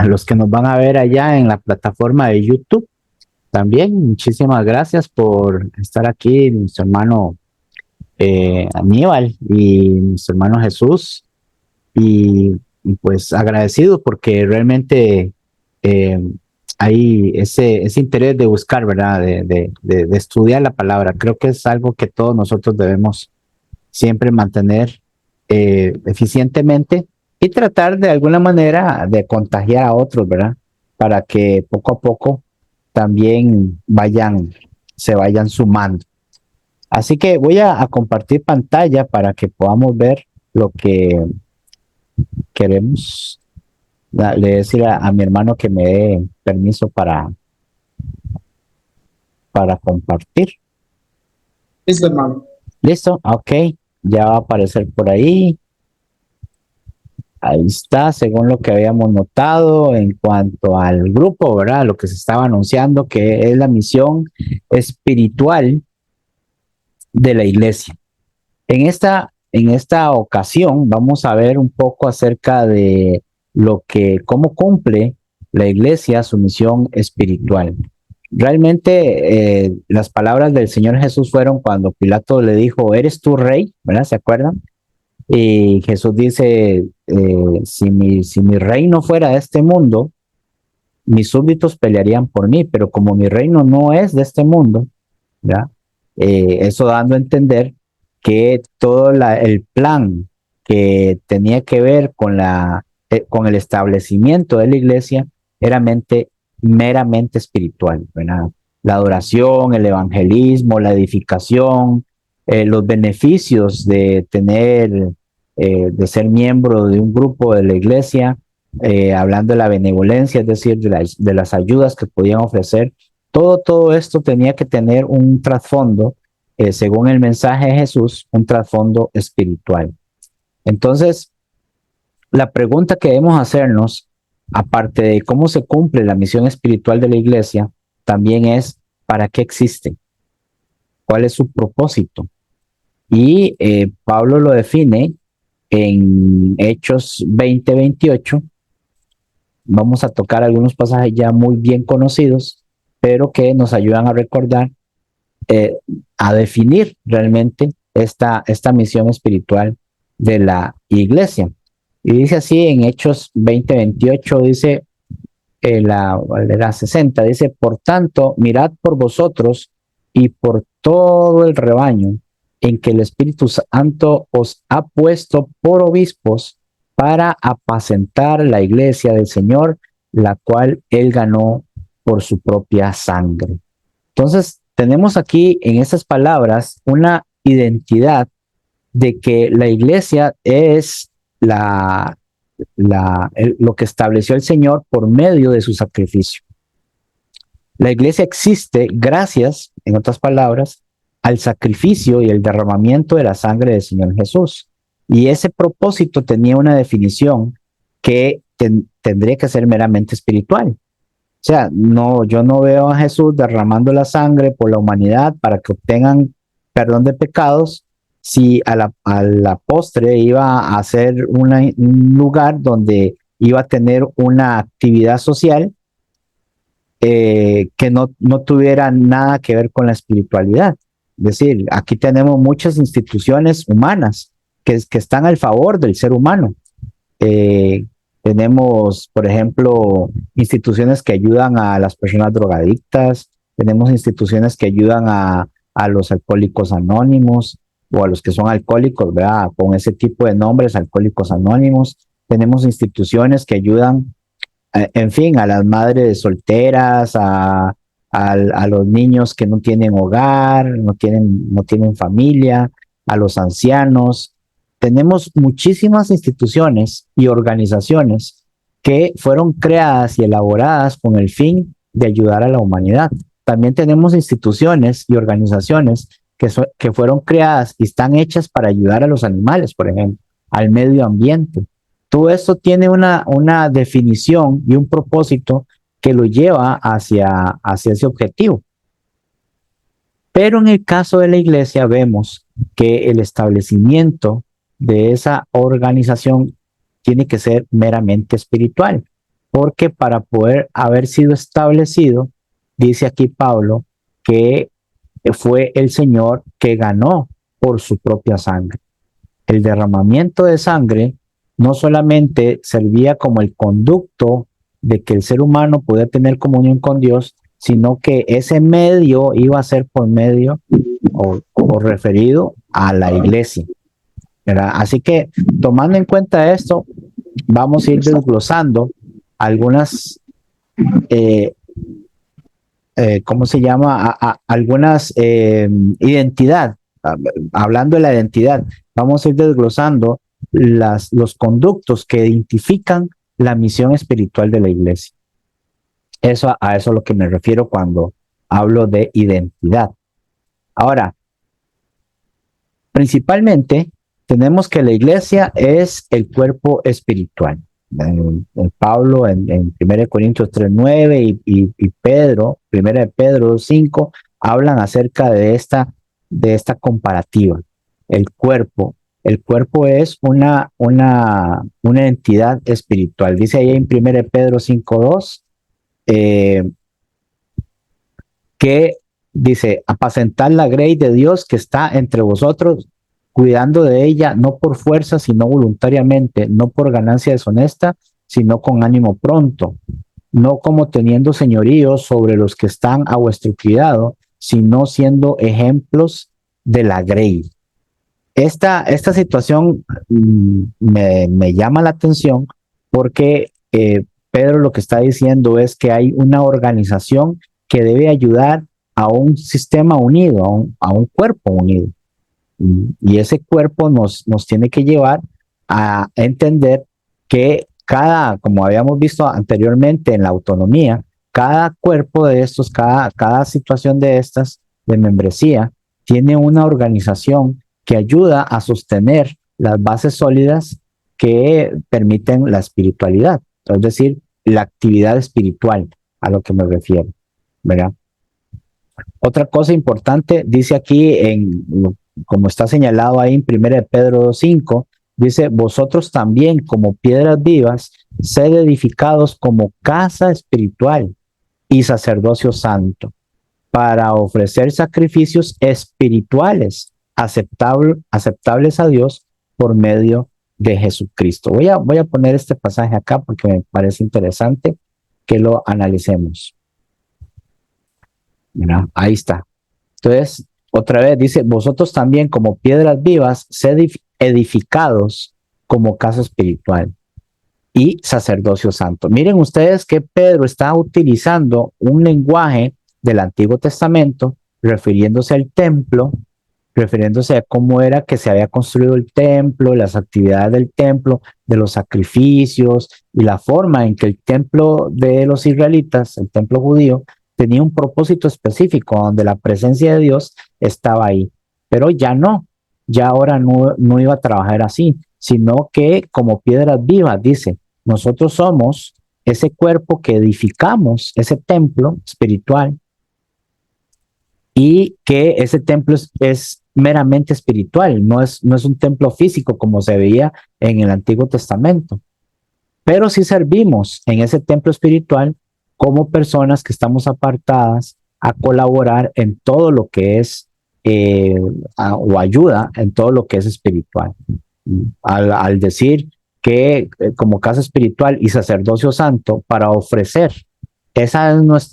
los que nos van a ver allá en la plataforma de YouTube. También muchísimas gracias por estar aquí, nuestro hermano Aníbal y nuestro hermano Jesús. Y pues agradecido porque realmente eh, hay ese interés de buscar, ¿verdad? De estudiar la palabra. Creo que es algo que todos nosotros debemos siempre mantener eficientemente y tratar de alguna manera de contagiar a otros, ¿verdad? Para que poco a poco también se vayan sumando. Así que voy a compartir pantalla para que podamos ver lo que queremos. Le decir a mi hermano que me dé permiso para compartir. Listo, hermano. ¿Listo? Ok, ya va a aparecer por ahí. Ahí está, según lo que habíamos notado en cuanto al grupo, ¿verdad? Lo que se estaba anunciando, que es la misión espiritual de la iglesia. En esta ocasión vamos a ver un poco acerca de cómo cumple la iglesia su misión espiritual. Realmente las palabras del Señor Jesús fueron cuando Pilato le dijo, ¿eres tú rey? ¿Verdad? ¿Se acuerdan? Y Jesús dice, si mi reino fuera de este mundo, mis súbditos pelearían por mí, pero como mi reino no es de este mundo, ¿ya? Eso dando a entender que todo el plan que tenía que ver con el establecimiento de la iglesia era meramente espiritual, ¿verdad? La adoración, el evangelismo, la edificación, los beneficios de de ser miembro de un grupo de la iglesia, hablando de la benevolencia, es decir, de las ayudas que podían ofrecer. Todo esto tenía que tener un trasfondo, según el mensaje de Jesús, un trasfondo espiritual. Entonces, la pregunta que debemos hacernos, aparte de cómo se cumple la misión espiritual de la iglesia, también es ¿para qué existe? ¿Cuál es su propósito? Y Pablo lo define en Hechos 20:28. Vamos a tocar algunos pasajes ya muy bien conocidos, pero que nos ayudan a recordar, eh, a definir realmente esta misión espiritual de la iglesia. Y dice así en Hechos 20:28, dice la 60, dice, por tanto, mirad por vosotros y por todo el rebaño en que el Espíritu Santo os ha puesto por obispos para apacentar la iglesia del Señor, la cual él ganó por su propia sangre. Entonces, tenemos aquí en estas palabras una identidad de que la iglesia es lo que estableció el Señor por medio de su sacrificio. La iglesia existe gracias, en otras palabras, al sacrificio y el derramamiento de la sangre del Señor Jesús. Y ese propósito tenía una definición que tendría que ser meramente espiritual. O sea, no, yo no veo a Jesús derramando la sangre por la humanidad para que obtengan perdón de pecados, si a la postre iba a ser un lugar donde iba a tener una actividad social que no tuviera nada que ver con la espiritualidad. Es decir, aquí tenemos muchas instituciones humanas que están al favor del ser humano. Eh, Tenemos, por ejemplo, instituciones que ayudan a las personas drogadictas, tenemos instituciones que ayudan a los alcohólicos anónimos o a los que son alcohólicos, ¿verdad? Con ese tipo de nombres, alcohólicos anónimos. Tenemos instituciones que ayudan, en fin, a las madres solteras, a los niños que no tienen hogar, no tienen familia, a los ancianos. Tenemos muchísimas instituciones y organizaciones que fueron creadas y elaboradas con el fin de ayudar a la humanidad. También tenemos instituciones y organizaciones que fueron creadas y están hechas para ayudar a los animales, por ejemplo, al medio ambiente. Todo esto tiene una definición y un propósito que lo lleva hacia ese objetivo. Pero en el caso de la iglesia vemos que el establecimiento de esa organización tiene que ser meramente espiritual. porque para poder haber sido establecido, dice aquí Pablo, que fue el Señor que ganó por su propia sangre. El derramamiento de sangre no solamente servía como el conducto de que el ser humano podía tener comunión con Dios, sino que ese medio iba a ser por medio o referido a la iglesia, ¿verdad? Así que tomando en cuenta esto, vamos a ir desglosando algunas, eh, ¿cómo se llama? Algunas identidad. Hablando de la identidad, vamos a ir desglosando los conductos que identifican la misión espiritual de la iglesia. A eso es lo que me refiero cuando hablo de identidad. Ahora, principalmente tenemos que la iglesia es el cuerpo espiritual. Pablo en 1 Corintios 3:9 y Pedro, 1 Pedro 2:5, hablan acerca de esta comparativa. El cuerpo es una entidad espiritual. Dice ahí en 1 Pedro 5:2 que dice, apacentar la grey de Dios que está entre vosotros, cuidando de ella, no por fuerza, sino voluntariamente, no por ganancia deshonesta, sino con ánimo pronto, no como teniendo señorío sobre los que están a vuestro cuidado, sino siendo ejemplos de la grey. Esta situación me llama la atención porque Pedro lo que está diciendo es que hay una organización que debe ayudar a un sistema unido, a un cuerpo unido. Y ese cuerpo nos tiene que llevar a entender que como habíamos visto anteriormente en la autonomía, cada cuerpo de estos, cada situación de estas, de membresía, tiene una organización que ayuda a sostener las bases sólidas que permiten la espiritualidad, es decir, la actividad espiritual, a lo que me refiero, ¿verdad? Otra cosa importante, dice aquí, como está señalado ahí en 1 Pedro 2:5, dice, vosotros también como piedras vivas, sed edificados como casa espiritual y sacerdocio santo, para ofrecer sacrificios espirituales aceptables a Dios por medio de Jesucristo. Voy a poner este pasaje acá porque me parece interesante que lo analicemos. Mira, ahí está. Entonces, otra vez dice, vosotros también como piedras vivas, sed edificados como casa espiritual y sacerdocio santo. Miren ustedes que Pedro está utilizando un lenguaje del Antiguo Testamento refiriéndose al templo, refiriéndose a cómo era que se había construido el templo, las actividades del templo, de los sacrificios y la forma en que el templo de los israelitas, el templo judío, tenía un propósito específico donde la presencia de Dios estaba ahí. Pero ya no, ya ahora no iba a trabajar así, sino que como piedras vivas, dice, nosotros somos ese cuerpo que edificamos, ese templo espiritual, y que ese templo es meramente espiritual, no es un templo físico como se veía en el Antiguo Testamento. Pero sí servimos en ese templo espiritual como personas que estamos apartadas a colaborar en todo lo que es o ayuda en todo lo que es espiritual. Al decir que como casa espiritual y sacerdocio santo para ofrecer, ese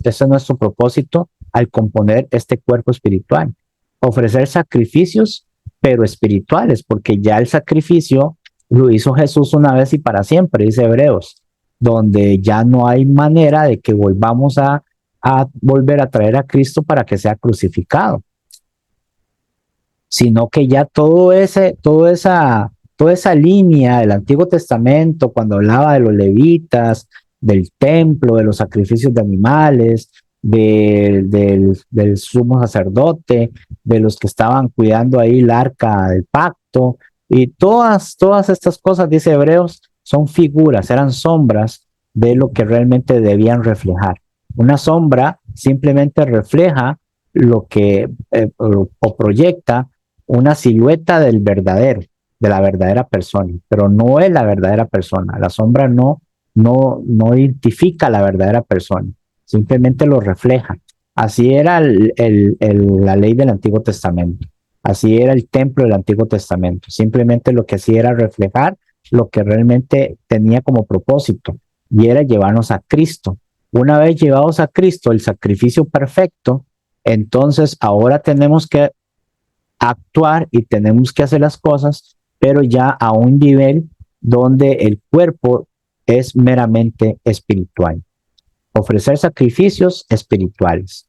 es nuestro propósito al componer este cuerpo espiritual. Ofrecer sacrificios, pero espirituales, porque ya el sacrificio lo hizo Jesús una vez y para siempre, dice Hebreos, donde ya no hay manera de que volvamos a volver a traer a Cristo para que sea crucificado, sino que ya toda esa línea del Antiguo Testamento, cuando hablaba de los levitas, del templo, de los sacrificios de animales, del sumo sacerdote, de los que estaban cuidando ahí el arca del pacto, y todas estas cosas, dice Hebreos, son figuras, eran sombras de lo que realmente debían reflejar. Una sombra simplemente refleja lo que o proyecta una silueta de la verdadera persona, pero no es la verdadera persona. La sombra no no identifica a la verdadera persona, simplemente lo refleja. Así era la ley del Antiguo Testamento, así era el templo del Antiguo Testamento, simplemente lo que hacía era reflejar lo que realmente tenía como propósito, y era llevarnos a Cristo. Una vez llevados a Cristo, el sacrificio perfecto, entonces ahora tenemos que actuar y tenemos que hacer las cosas, pero ya a un nivel donde el cuerpo es meramente espiritual. Ofrecer sacrificios espirituales,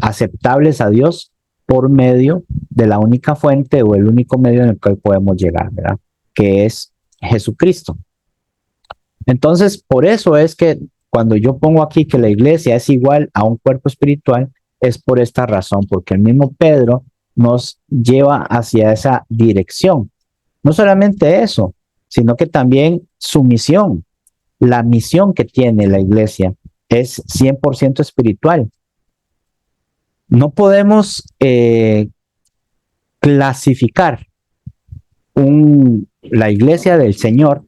aceptables a Dios por medio de la única fuente o el único medio en el cual podemos llegar, ¿verdad? Que es Jesucristo. Entonces, por eso es que cuando yo pongo aquí que la iglesia es igual a un cuerpo espiritual, es por esta razón, porque el mismo Pedro nos lleva hacia esa dirección. No solamente eso, sino que también su misión, la misión que tiene la iglesia es 100% espiritual. No podemos clasificar la iglesia del Señor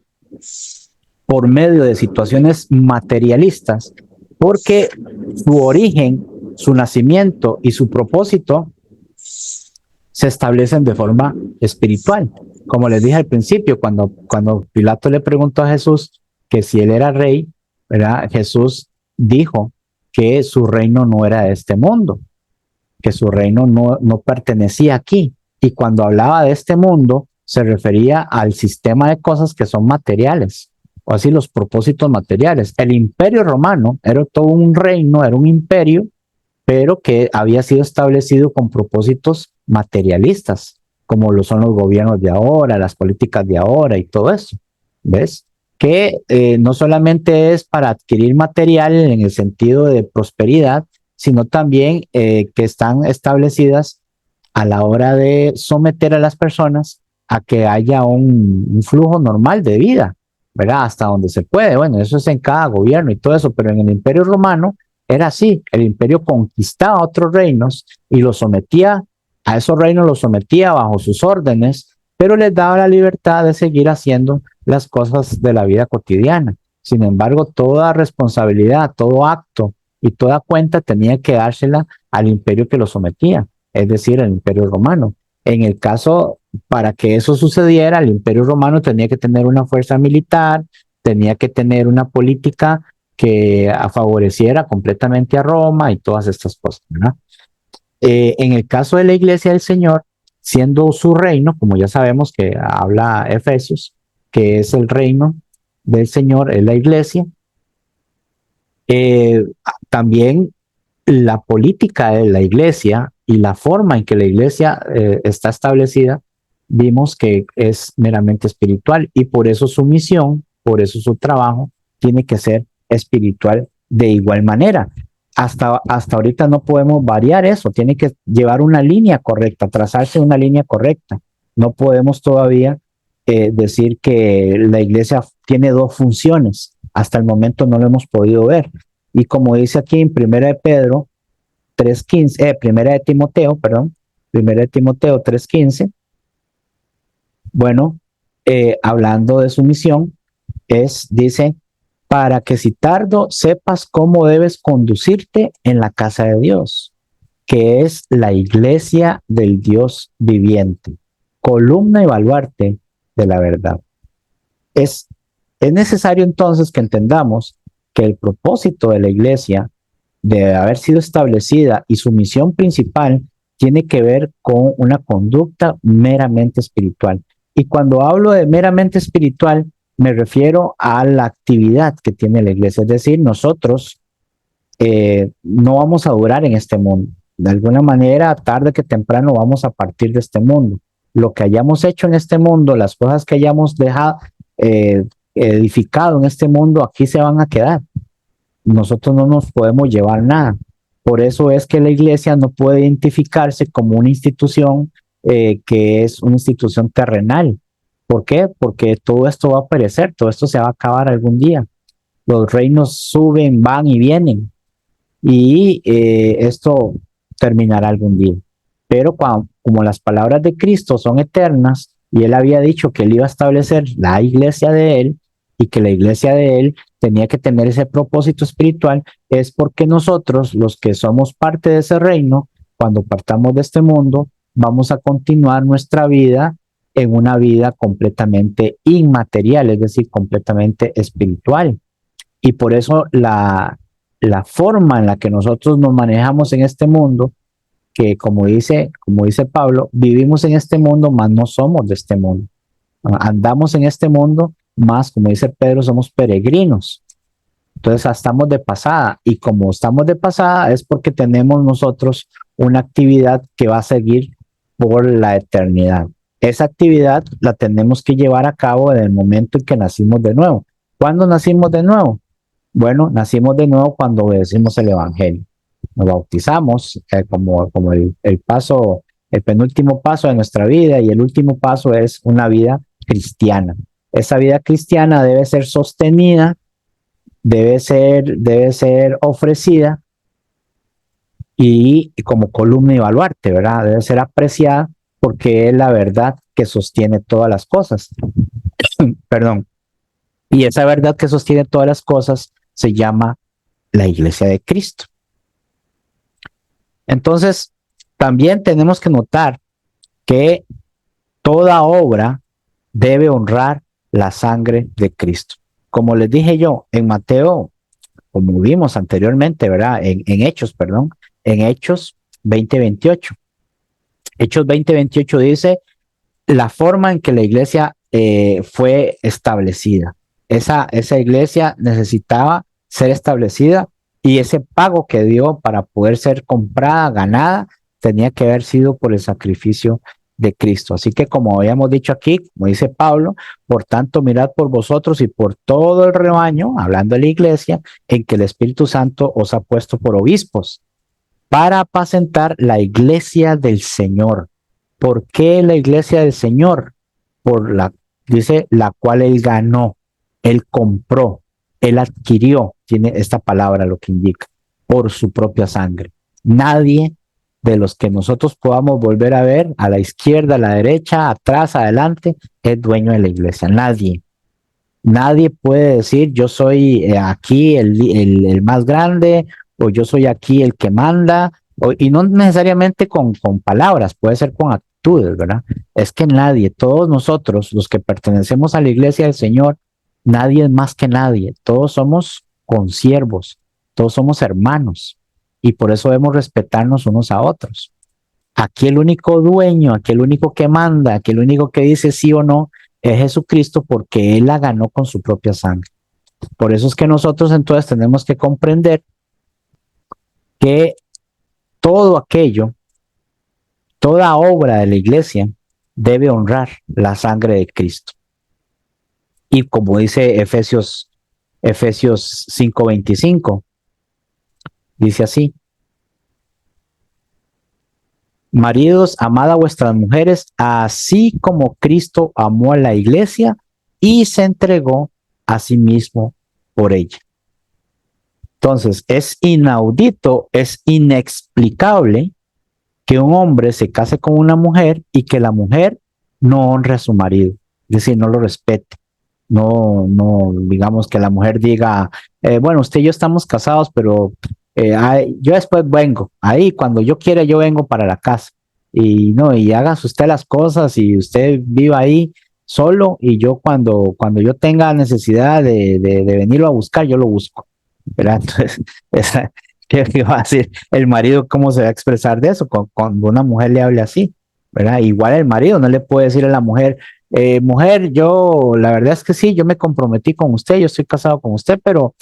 por medio de situaciones materialistas, porque su origen, su nacimiento y su propósito se establecen de forma espiritual. Como les dije al principio, cuando Pilato le preguntó a Jesús que si él era rey, ¿verdad? Jesús dijo que su reino no era de este mundo, que su reino no pertenecía aquí. Y cuando hablaba de este mundo, se refería al sistema de cosas que son materiales, o así los propósitos materiales. El imperio romano era todo un reino, era un imperio, pero que había sido establecido con propósitos materialistas, como lo son los gobiernos de ahora, las políticas de ahora y todo eso. ¿Ves? Que no solamente es para adquirir material en el sentido de prosperidad, sino también que están establecidas a la hora de someter a las personas a que haya un flujo normal de vida, ¿verdad? Hasta donde se puede. Bueno, eso es en cada gobierno y todo eso, pero en el Imperio Romano era así. El imperio conquistaba otros reinos y los sometía, a esos reinos los sometía bajo sus órdenes, pero les daba la libertad de seguir haciendo las cosas de la vida cotidiana. Sin embargo, toda responsabilidad, todo acto y toda cuenta tenía que dársela al imperio que lo sometía, es decir, el Imperio Romano. En el caso, para que eso sucediera, el Imperio Romano tenía que tener una fuerza militar, tenía que tener una política que favoreciera completamente a Roma y todas estas cosas, ¿verdad? En el caso de la Iglesia del Señor, siendo su reino, como ya sabemos que habla Efesios, que es el reino del Señor, es la Iglesia, también la política de la Iglesia y la forma en que la Iglesia está establecida, vimos que es meramente espiritual, y por eso su misión, por eso su trabajo tiene que ser espiritual de igual manera. Hasta ahorita no podemos variar eso, tiene que llevar una línea correcta, trazarse una línea correcta. No podemos todavía decir que la iglesia tiene dos funciones. Hasta el momento no lo hemos podido ver. Y como dice aquí en Primera de Pedro 3:15, Primera de Timoteo, perdón, Primera de Timoteo 3:15, bueno, hablando de su misión, dice, para que si tardo sepas cómo debes conducirte en la casa de Dios, que es la iglesia del Dios viviente, columna y baluarte de la verdad. Es necesario entonces que entendamos que el propósito de la iglesia de haber sido establecida y su misión principal tiene que ver con una conducta meramente espiritual. Y cuando hablo de meramente espiritual, me refiero a la actividad que tiene la iglesia. Es decir, nosotros no vamos a durar en este mundo. De alguna manera, tarde que temprano vamos a partir de este mundo. Lo que hayamos hecho en este mundo, las cosas que hayamos dejado, edificado en este mundo, aquí se van a quedar. Nosotros no nos podemos llevar nada. Por eso es que la iglesia no puede identificarse como una institución que es una institución terrenal. ¿Por qué? Porque todo esto va a perecer, todo esto se va a acabar algún día. Los reinos suben, van y vienen, y esto terminará algún día. Pero como las palabras de Cristo son eternas y él había dicho que él iba a establecer la iglesia de él, y que la iglesia de Él tenía que tener ese propósito espiritual, es porque nosotros, los que somos parte de ese reino, cuando partamos de este mundo, vamos a continuar nuestra vida en una vida completamente inmaterial, es decir, completamente espiritual. Y por eso la forma en la que nosotros nos manejamos en este mundo, que como dice Pablo, vivimos en este mundo, mas no somos de este mundo. Andamos en este mundo, más como dice Pedro, somos peregrinos. Entonces estamos de pasada, y como estamos de pasada es porque tenemos nosotros una actividad que va a seguir por la eternidad. Esa actividad la tenemos que llevar a cabo en el momento en que nacimos de nuevo. ¿Cuándo nacimos de nuevo? Bueno, nacimos de nuevo cuando obedecimos el Evangelio. Nos bautizamos como el paso, el penúltimo paso de nuestra vida, y el último paso es una vida cristiana. Esa vida cristiana debe ser sostenida, debe ser ofrecida y como columna y baluarte, ¿verdad? Debe ser apreciada porque es la verdad que sostiene todas las cosas. Perdón. Y esa verdad que sostiene todas las cosas se llama la Iglesia de Cristo. Entonces, también tenemos que notar que toda obra debe honrar la sangre de Cristo. Como les dije yo, en Mateo, como vimos anteriormente, ¿verdad? En Hechos, perdón, en Hechos 20:28. Hechos 20:28 dice la forma en que la iglesia fue establecida. Esa iglesia necesitaba ser establecida, y ese pago que dio para poder ser comprada, ganada, tenía que haber sido por el sacrificio de Cristo. Así que como habíamos dicho aquí, como dice Pablo, por tanto mirad por vosotros y por todo el rebaño, hablando de la iglesia, en que el Espíritu Santo os ha puesto por obispos para apacentar la iglesia del Señor. ¿Por qué la iglesia del Señor? Dice, la cual Él ganó, Él compró, Él adquirió, tiene esta palabra lo que indica, por su propia sangre. Nadie de los que nosotros podamos volver a ver, a la izquierda, a la derecha, atrás, adelante, es dueño de la iglesia. Nadie. Nadie puede decir yo soy aquí el más grande, o yo soy aquí el que manda, y no necesariamente con palabras, puede ser con actitudes, ¿verdad? Es que nadie, todos nosotros, los que pertenecemos a la iglesia del Señor, nadie es más que nadie, todos somos consiervos, todos somos hermanos, y por eso debemos respetarnos unos a otros. Aquí el único dueño, aquí el único que manda, aquí el único que dice sí o no, es Jesucristo, porque Él la ganó con su propia sangre. Por eso es que nosotros entonces tenemos que comprender que todo aquello, toda obra de la iglesia debe honrar la sangre de Cristo. Y como dice Efesios 5:25, dice así: maridos, amad a vuestras mujeres, así como Cristo amó a la iglesia y se entregó a sí mismo por ella. Entonces, es inaudito, es inexplicable que un hombre se case con una mujer y que la mujer no honre a su marido, es decir, no lo respete. No, digamos que la mujer diga, bueno, usted y yo estamos casados, pero yo después vengo, ahí cuando yo quiera yo vengo para la casa, y no, y hagas usted las cosas y usted viva ahí solo, y yo cuando yo tenga necesidad de venirlo a buscar, yo lo busco, ¿verdad? Entonces, ¿qué va a decir el marido? ¿Cómo se va a expresar de eso cuando una mujer le hable así? ¿Verdad? Igual el marido no le puede decir a la mujer, mujer, yo la verdad es que sí, yo me comprometí con usted, yo estoy casado con usted, pero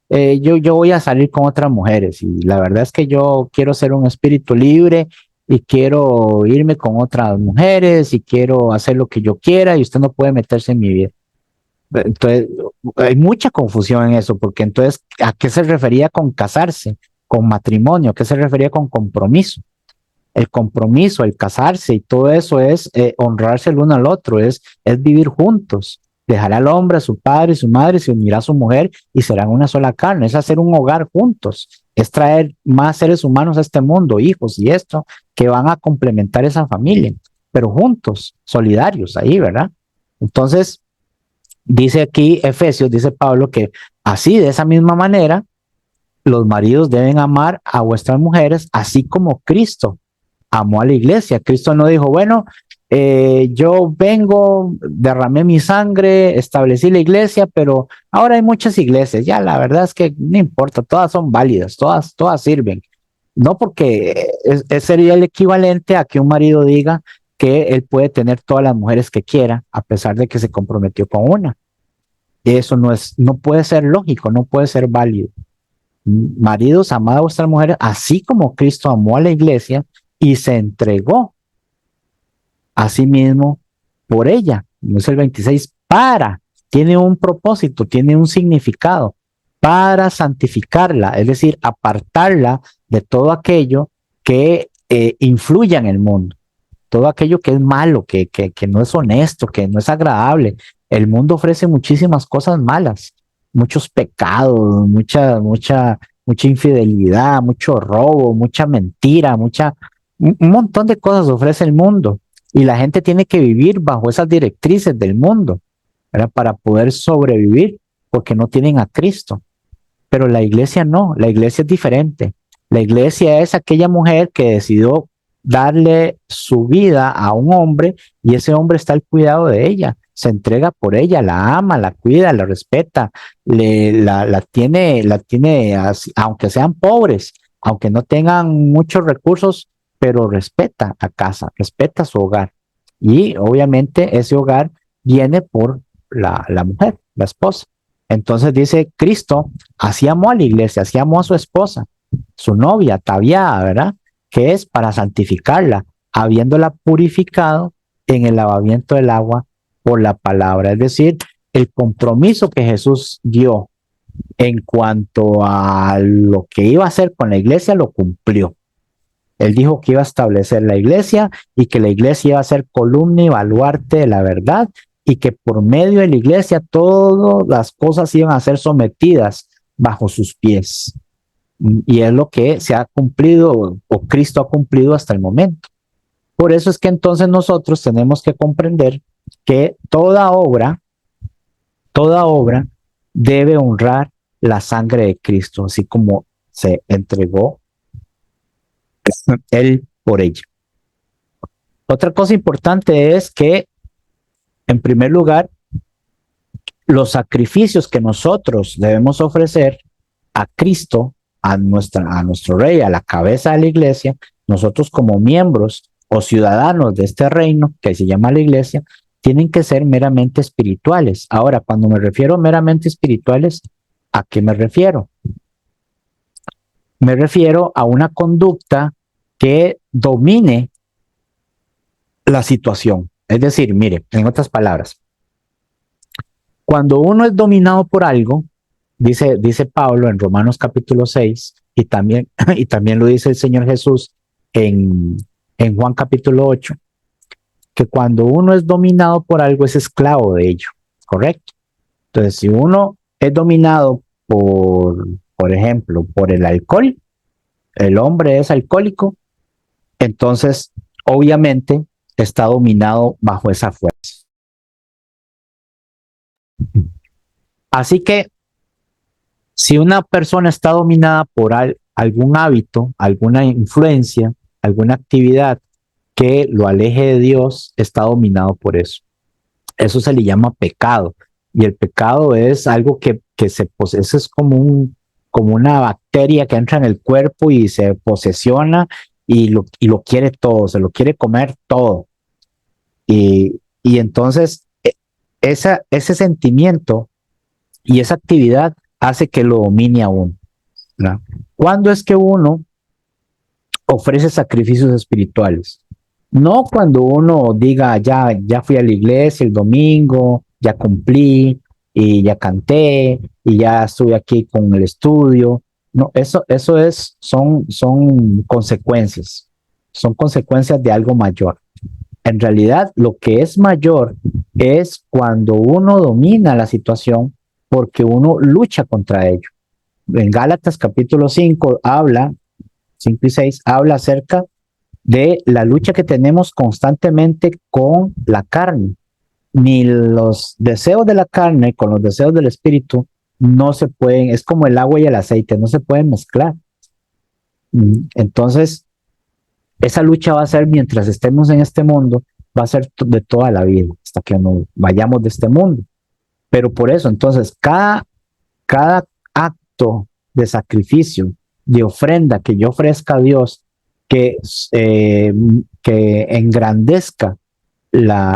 yo voy a salir con otras mujeres, y la verdad es que yo quiero ser un espíritu libre y quiero irme con otras mujeres y quiero hacer lo que yo quiera, y usted no puede meterse en mi vida. Entonces, hay mucha confusión en eso, porque entonces, ¿a qué se refería con casarse, con matrimonio? ¿A qué se refería con compromiso? El compromiso, el casarse y todo eso es honrarse el uno al otro, es vivir juntos. Dejará al hombre a su padre y su madre, se unirá a su mujer y serán una sola carne. Es hacer un hogar juntos, es traer más seres humanos a este mundo, hijos y esto, que van a complementar esa familia, pero juntos, solidarios ahí, ¿verdad? Entonces, dice aquí Efesios, dice Pablo, que así, de esa misma manera, los maridos deben amar a vuestras mujeres, así como Cristo amó a la iglesia. Cristo no dijo, bueno, yo vengo, derramé mi sangre, establecí la iglesia, pero ahora hay muchas iglesias. Ya la verdad es que no importa, todas son válidas, todas sirven. No, porque sería el equivalente a que un marido diga que él puede tener todas las mujeres que quiera, a pesar de que se comprometió con una. Eso no puede ser lógico, no puede ser válido. Maridos, amad a vuestras mujeres, así como Cristo amó a la iglesia y se entregó a sí mismo por ella. No es el 26, tiene un propósito, tiene un significado, para santificarla, es decir, apartarla de todo aquello que influya en el mundo, todo aquello que es malo, que no es honesto, que no es agradable. El mundo ofrece muchísimas cosas malas, muchos pecados, mucha infidelidad, mucho robo, mucha mentira, un montón de cosas ofrece el mundo. Y la gente tiene que vivir bajo esas directrices del mundo, ¿verdad? Para poder sobrevivir, porque no tienen a Cristo. Pero la iglesia no, la iglesia es diferente. La iglesia es aquella mujer que decidió darle su vida a un hombre y ese hombre está al cuidado de ella, se entrega por ella, la ama, la cuida, la respeta, la tiene así, aunque sean pobres, aunque no tengan muchos recursos, pero respeta a casa, respeta su hogar. Y obviamente ese hogar viene por la mujer, la esposa. Entonces dice Cristo, así amó a la iglesia, así amó a su esposa, su novia, ataviada, ¿verdad? Que es para santificarla, habiéndola purificado en el lavamiento del agua por la palabra. Es decir, el compromiso que Jesús dio en cuanto a lo que iba a hacer con la iglesia, lo cumplió. Él dijo que iba a establecer la iglesia y que la iglesia iba a ser columna y baluarte de la verdad y que por medio de la iglesia todas las cosas iban a ser sometidas bajo sus pies. Y es lo que se ha cumplido o Cristo ha cumplido hasta el momento. Por eso es que entonces nosotros tenemos que comprender que toda obra debe honrar la sangre de Cristo, así como se entregó Él por ella. Otra cosa importante es que, en primer lugar, los sacrificios que nosotros debemos ofrecer a Cristo, a nuestro rey, a la cabeza de la iglesia, nosotros como miembros o ciudadanos de este reino que se llama la iglesia, tienen que ser meramente espirituales. Ahora, cuando me refiero a meramente espirituales, ¿a qué me refiero? Me refiero a una conducta que domine la situación. Es decir, mire, en otras palabras, cuando uno es dominado por algo, dice Pablo en Romanos capítulo 6, y también lo dice el Señor Jesús en Juan capítulo 8, que cuando uno es dominado por algo es esclavo de ello, ¿correcto? Entonces, si uno es dominado por ejemplo, por el alcohol, el hombre es alcohólico, entonces obviamente está dominado bajo esa fuerza. Así que si una persona está dominada por algún hábito, alguna influencia, alguna actividad que lo aleje de Dios, está dominado por eso. Eso se le llama pecado. Y el pecado es algo que se posee, es como una bacteria que entra en el cuerpo y se posesiona y lo quiere todo, se lo quiere comer todo. Y entonces ese sentimiento y esa actividad hace que lo domine a uno, ¿verdad? ¿Cuándo es que uno ofrece sacrificios espirituales? No cuando uno diga, ya fui a la iglesia el domingo, ya cumplí y ya canté y ya estuve aquí con el estudio. No, son consecuencias de algo mayor. En realidad, lo que es mayor es cuando uno domina la situación porque uno lucha contra ello. En Gálatas capítulo 5 5 y 6, habla acerca de la lucha que tenemos constantemente con la carne. ni los deseos de la carne con los deseos del espíritu no se pueden, es como el agua y el aceite, no se pueden mezclar. Entonces, esa lucha va a ser mientras estemos en este mundo, va a ser de toda la vida, hasta que nos vayamos de este mundo. Pero por eso, entonces, cada acto de sacrificio, de ofrenda que yo ofrezca a Dios, que engrandezca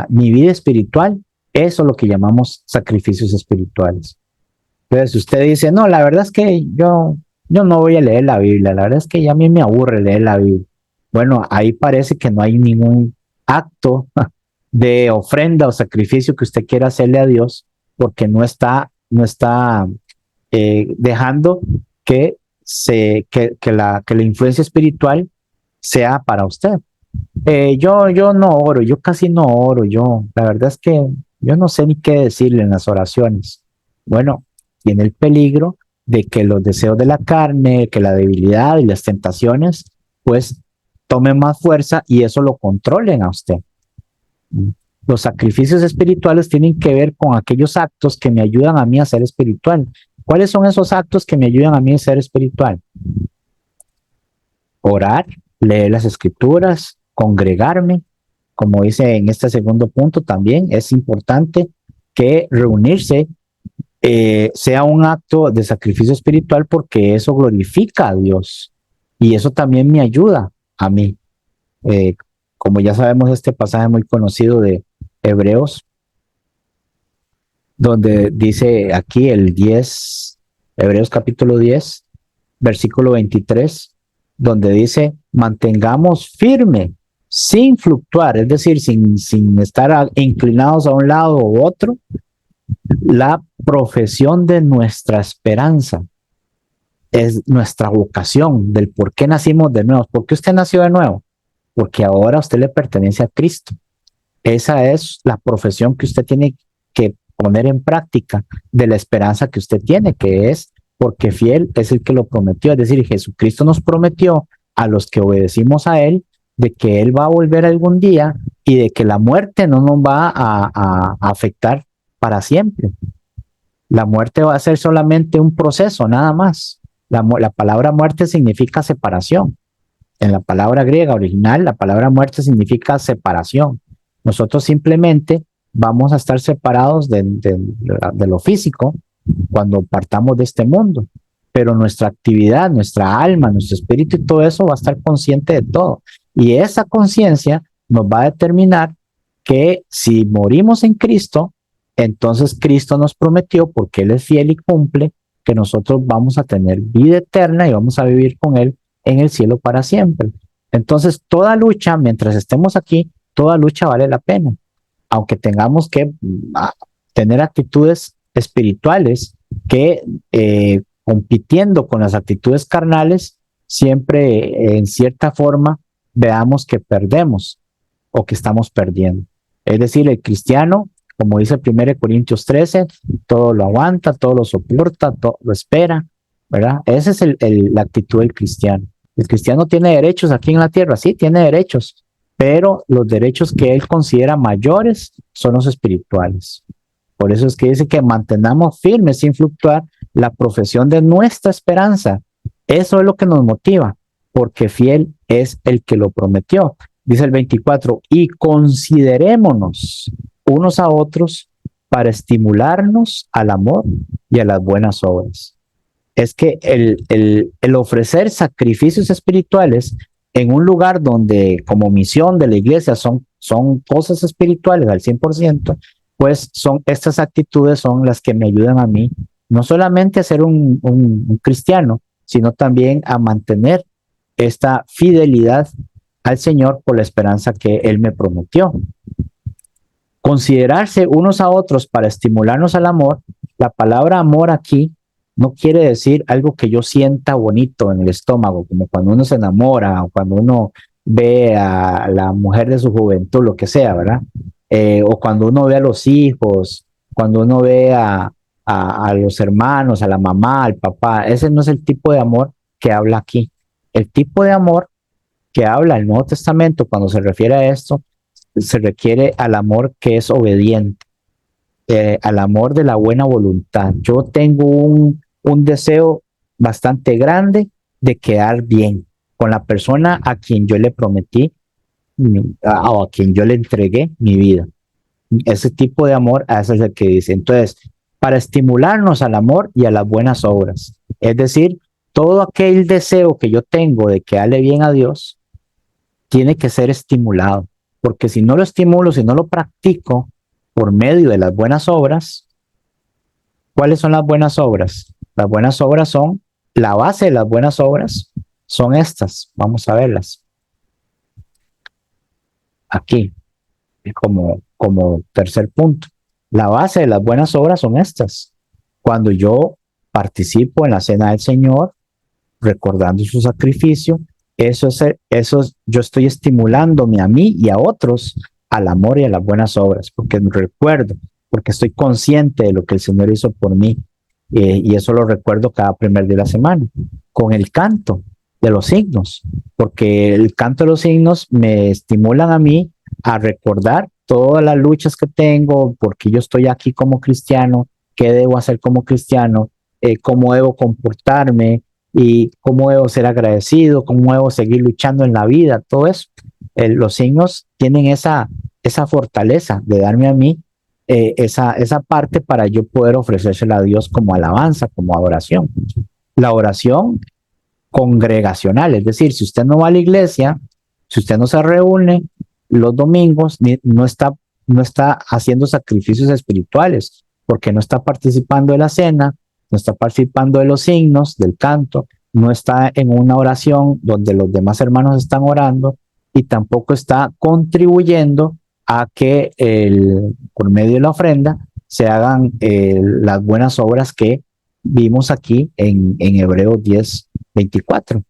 mi vida espiritual, eso es lo que llamamos sacrificios espirituales. Entonces, si usted dice, no, la verdad es que yo no voy a leer la Biblia, la verdad es que ya a mí me aburre leer la Biblia. Bueno, ahí parece que no hay ningún acto de ofrenda o sacrificio que usted quiera hacerle a Dios, porque no está dejando que la influencia espiritual sea para usted. Yo no oro, yo casi no oro, la verdad es que yo no sé ni qué decirle en las oraciones. Bueno, tiene el peligro de que los deseos de la carne, que la debilidad y las tentaciones, pues tomen más fuerza y eso lo controlen a usted. Los sacrificios espirituales tienen que ver con aquellos actos que me ayudan a mí a ser espiritual. ¿Cuáles son esos actos que me ayudan a mí a ser espiritual? Orar, leer las escrituras, congregarme, como dice en este segundo punto también, es importante que reunirse sea un acto de sacrificio espiritual porque eso glorifica a Dios y eso también me ayuda a mí. Eh, como ya sabemos, este pasaje muy conocido de Hebreos, donde dice aquí el 10, Hebreos capítulo 10, versículo 23, donde dice, mantengamos firme, sin fluctuar, es decir, sin estar inclinados a un lado u otro, la profesión de nuestra esperanza. Es nuestra vocación, del por qué nacimos de nuevo. ¿Por qué usted nació de nuevo? Porque ahora usted le pertenece a Cristo. Esa es la profesión que usted tiene que poner en práctica de la esperanza que usted tiene, que es porque fiel es el que lo prometió. Es decir, Jesucristo nos prometió a los que obedecimos a Él de que Él va a volver algún día y de que la muerte no nos va a afectar para siempre. La muerte va a ser solamente un proceso, nada más. La palabra muerte significa separación. En la palabra griega original, la palabra muerte significa separación. Nosotros simplemente vamos a estar separados de lo físico cuando partamos de este mundo, pero nuestra actividad, nuestra alma, nuestro espíritu y todo eso va a estar consciente de todo. Y esa conciencia nos va a determinar que si morimos en Cristo, entonces Cristo nos prometió, porque Él es fiel y cumple, que nosotros vamos a tener vida eterna y vamos a vivir con Él en el cielo para siempre. Entonces, toda lucha, mientras estemos aquí, toda lucha vale la pena, aunque tengamos que tener actitudes espirituales que compitiendo con las actitudes carnales, siempre en cierta forma veamos que perdemos o que estamos perdiendo. Es decir, el cristiano, como dice 1 Corintios 13, todo lo aguanta, todo lo soporta, todo lo espera, ¿verdad? Esa es la actitud del cristiano. El cristiano tiene derechos aquí en la tierra, sí, tiene derechos, pero los derechos que él considera mayores son los espirituales. Por eso es que dice que mantengamos firmes sin fluctuar la profesión de nuestra esperanza. Eso es lo que nos motiva, porque fiel es el que lo prometió. Dice el 24, y considerémonos unos a otros para estimularnos al amor y a las buenas obras. Es que el ofrecer sacrificios espirituales en un lugar donde como misión de la iglesia son cosas espirituales al 100%, pues estas actitudes son las que me ayudan a mí, no solamente a ser un cristiano, sino también a mantener esta fidelidad al Señor por la esperanza que Él me prometió. Considerarse unos a otros para estimularnos al amor. La palabra amor aquí no quiere decir algo que yo sienta bonito en el estómago, como cuando uno se enamora o cuando uno ve a la mujer de su juventud, lo que sea, ¿verdad? O cuando uno ve a los hijos, cuando uno ve a los hermanos, a la mamá, al papá. Ese no es el tipo de amor que habla aquí. El tipo de amor que habla el Nuevo Testamento cuando se refiere a esto se requiere al amor que es obediente, al amor de la buena voluntad. Yo tengo un deseo bastante grande de quedar bien con la persona a quien yo le prometí o a quien yo le entregué mi vida. Ese tipo de amor, a eso es el que dice. Entonces, para estimularnos al amor y a las buenas obras, es decir, todo aquel deseo que yo tengo de que hable bien a Dios, tiene que ser estimulado, porque si no lo estimulo, si no lo practico por medio de las buenas obras, ¿cuáles son las buenas obras? Las buenas obras son, la base de las buenas obras son estas, vamos a verlas aquí, como tercer punto. La base de las buenas obras son estas. Cuando yo participo en la cena del Señor, recordando su sacrificio, yo estoy estimulándome a mí y a otros al amor y a las buenas obras, porque recuerdo, porque estoy consciente de lo que el Señor hizo por mí, y eso lo recuerdo cada primer día de la semana, con el canto de los signos, porque el canto de los signos me estimulan a mí a recordar todas las luchas que tengo, porque yo estoy aquí como cristiano, qué debo hacer como cristiano, cómo debo comportarme, y cómo debo ser agradecido, cómo debo seguir luchando en la vida, todo eso. Los signos tienen esa fortaleza de darme a mí esa parte para yo poder ofrecérsela a Dios como alabanza, como adoración. La oración congregacional, es decir, si usted no va a la iglesia, si usted no se reúne los domingos, no está haciendo sacrificios espirituales, porque no está participando de la cena, no está participando de los signos, del canto, no está en una oración donde los demás hermanos están orando y tampoco está contribuyendo a que por medio de la ofrenda se hagan las buenas obras que vimos aquí en Hebreos 10:24,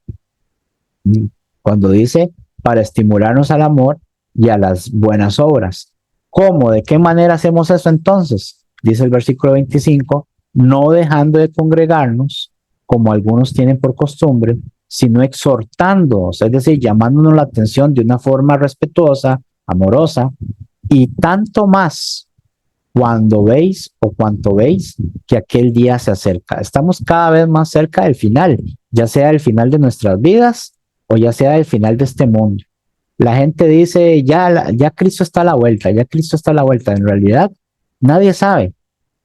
cuando dice para estimularnos al amor y a las buenas obras. ¿Cómo? ¿De qué manera hacemos eso entonces? Dice el versículo 25, no dejando de congregarnos, como algunos tienen por costumbre, sino exhortándonos, es decir, llamándonos la atención de una forma respetuosa, amorosa, y tanto más cuando veis o cuanto veis que aquel día se acerca. Estamos cada vez más cerca del final, ya sea el final de nuestras vidas o ya sea el final de este mundo. La gente dice, ya Cristo está a la vuelta, ya Cristo está a la vuelta. En realidad, nadie sabe,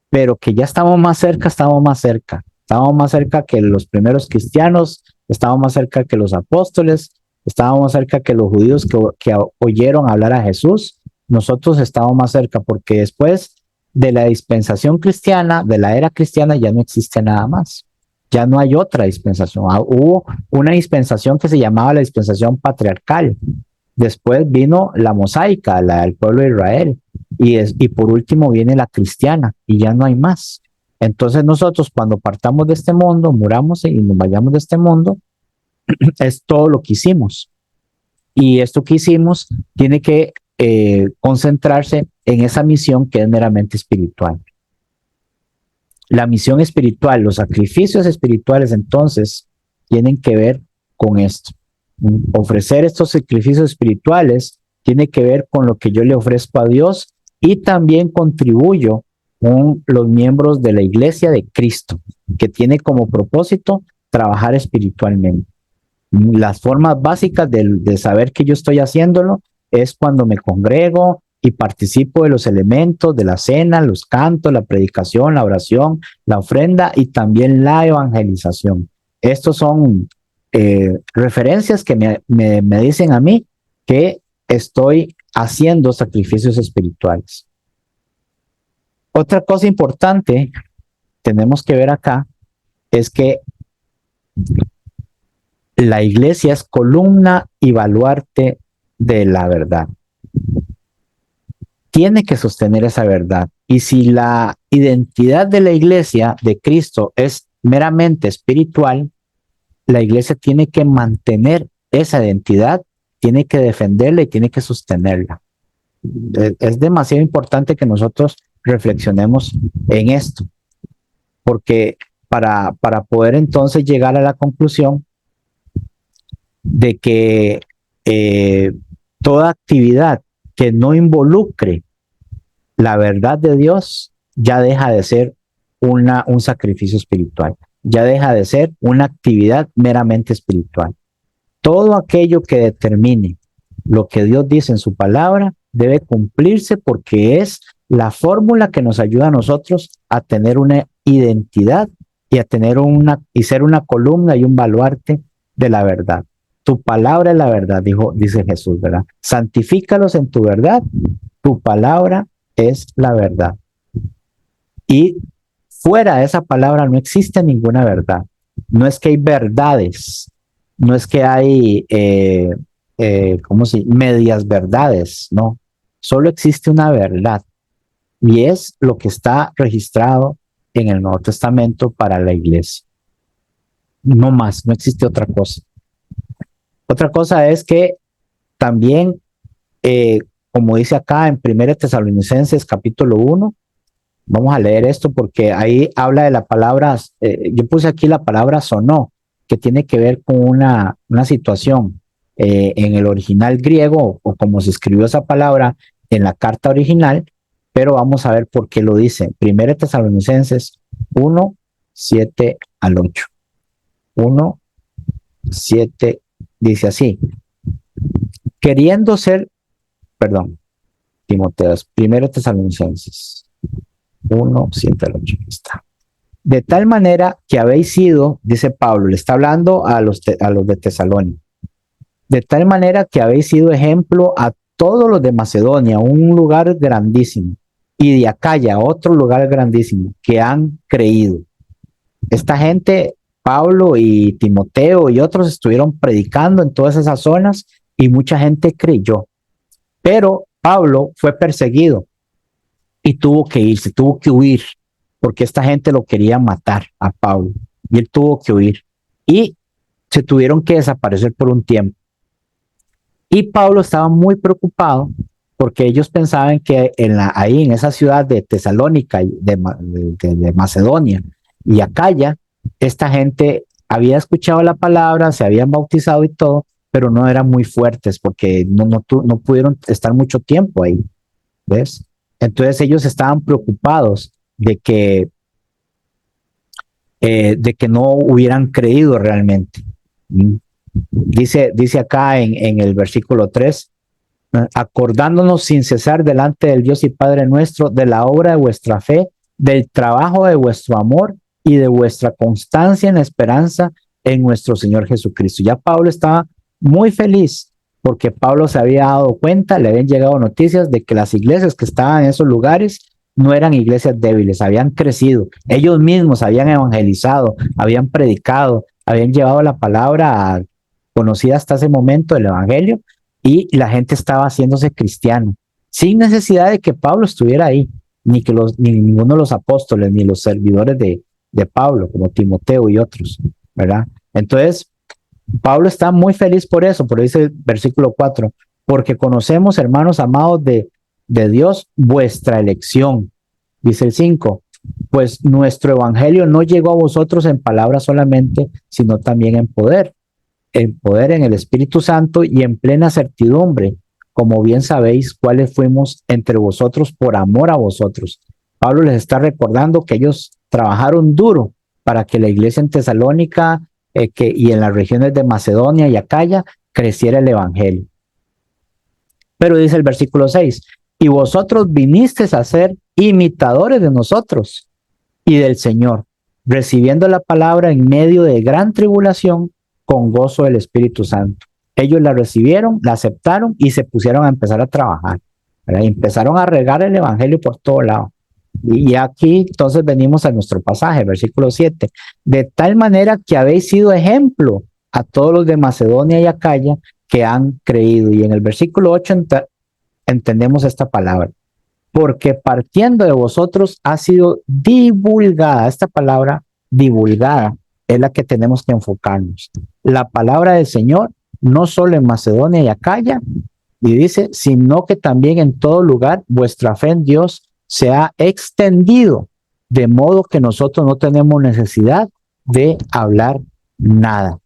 pero que ya estamos más cerca, estamos más cerca. Estamos más cerca que los primeros cristianos, estamos más cerca que los apóstoles, estábamos más cerca que los judíos que oyeron hablar a Jesús. Nosotros estamos más cerca porque después de la dispensación cristiana, de la era cristiana, ya no existe nada más. Ya no hay otra dispensación. Hubo una dispensación que se llamaba la dispensación patriarcal. Después vino la mosaica, la del pueblo de Israel. Y por último viene la cristiana y ya no hay más. Entonces nosotros cuando partamos de este mundo, muramos y nos vayamos de este mundo, es todo lo que hicimos. Y esto que hicimos tiene que concentrarse en esa misión que es meramente espiritual. La misión espiritual, los sacrificios espirituales entonces tienen que ver con esto. Ofrecer estos sacrificios espirituales tiene que ver con lo que yo le ofrezco a Dios y también contribuyo con los miembros de la iglesia de Cristo, que tiene como propósito trabajar espiritualmente. Las formas básicas de saber que yo estoy haciéndolo es cuando me congrego y participo de los elementos de la cena, los cantos, la predicación, la oración, la ofrenda y también la evangelización. Estos son referencias que me dicen a mí que estoy haciendo sacrificios espirituales. Otra cosa importante tenemos que ver acá es que la iglesia es columna y baluarte de la verdad. Tiene que sostener esa verdad. Y si la identidad de la iglesia de Cristo es meramente espiritual, la iglesia tiene que mantener esa identidad, tiene que defenderla y tiene que sostenerla. Es demasiado importante que nosotros reflexionemos en esto, porque para poder entonces llegar a la conclusión de que toda actividad que no involucre la verdad de Dios, ya deja de ser un sacrificio espiritual, ya deja de ser una actividad meramente espiritual. Todo aquello que determine lo que Dios dice en su palabra debe cumplirse, porque es la fórmula que nos ayuda a nosotros a tener una identidad y a tener y ser una columna y un baluarte de la verdad. Tu palabra es la verdad, dice Jesús, ¿verdad? Santifícalos en tu verdad, tu palabra es la verdad. Y fuera de esa palabra no existe ninguna verdad. No es que hay verdades, no es que hay, medias verdades, no. Solo existe una verdad, y es lo que está registrado en el Nuevo Testamento para la iglesia. No más, no existe otra cosa. Otra cosa es que también, como dice acá en 1 Tesalonicenses capítulo 1, vamos a leer esto porque ahí habla de la palabra, yo puse aquí la palabra sonó, que tiene que ver con una situación en el original griego, o como se escribió esa palabra en la carta original, pero vamos a ver por qué lo dice. 1 Tesalonicenses 1, 7 al 8. 1, 7 dice así: queriendo ser, Timoteos, 1 Tesalonicenses 1, 7 al 8, está. De tal manera que habéis sido, dice Pablo, le está hablando a los de Tesalónica, de tal manera que habéis sido ejemplo a todos los de Macedonia, un lugar grandísimo, y de Acaya, otro lugar grandísimo, que han creído. Esta gente, Pablo y Timoteo y otros, estuvieron predicando en todas esas zonas y mucha gente creyó. Pero Pablo fue perseguido y tuvo que irse, tuvo que huir, porque esta gente lo quería matar a Pablo, y él tuvo que huir, y se tuvieron que desaparecer por un tiempo. Y Pablo estaba muy preocupado porque ellos pensaban que ahí en esa ciudad de Tesalónica, de Macedonia y Acaya, esta gente había escuchado la palabra, se habían bautizado y todo, pero no eran muy fuertes porque no pudieron estar mucho tiempo ahí, ¿ves? Entonces ellos estaban preocupados de que no hubieran creído realmente. Dice acá en el versículo 3, acordándonos sin cesar delante del Dios y Padre nuestro de la obra de vuestra fe, del trabajo de vuestro amor y de vuestra constancia en la esperanza en nuestro Señor Jesucristo. Ya Pablo estaba muy feliz porque Pablo se había dado cuenta, le habían llegado noticias de que las iglesias que estaban en esos lugares no eran iglesias débiles, habían crecido, ellos mismos habían evangelizado, habían predicado, habían llevado la palabra conocida hasta ese momento del evangelio, y la gente estaba haciéndose cristiana, sin necesidad de que Pablo estuviera ahí, ni ninguno de los apóstoles, ni los servidores de Pablo, como Timoteo y otros, ¿verdad? Entonces, Pablo está muy feliz por eso, por eso dice el versículo 4, porque conocemos, hermanos amados de Dios, vuestra elección. Dice el 5, pues nuestro evangelio no llegó a vosotros en palabra solamente, sino también en poder en el Espíritu Santo y en plena certidumbre, como bien sabéis cuáles fuimos entre vosotros por amor a vosotros. Pablo les está recordando que ellos trabajaron duro para que la iglesia en Tesalónica y en las regiones de Macedonia y Acaya creciera el evangelio. Pero dice el versículo 6, y vosotros vinisteis a ser imitadores de nosotros y del Señor, recibiendo la palabra en medio de gran tribulación con gozo del Espíritu Santo. Ellos la recibieron, la aceptaron y se pusieron a empezar a trabajar, ¿verdad? Y empezaron a regar el evangelio por todo lado. Y aquí entonces venimos a nuestro pasaje, versículo 7, de tal manera que habéis sido ejemplo a todos los de Macedonia y Acaya que han creído. Y en el versículo 8 entendemos esta palabra, porque partiendo de vosotros ha sido divulgada. Esta palabra divulgada es la que tenemos que enfocarnos. La palabra del Señor, no solo en Macedonia y Acaya, y dice, sino que también en todo lugar vuestra fe en Dios se ha extendido, de modo que nosotros no tenemos necesidad de hablar nada.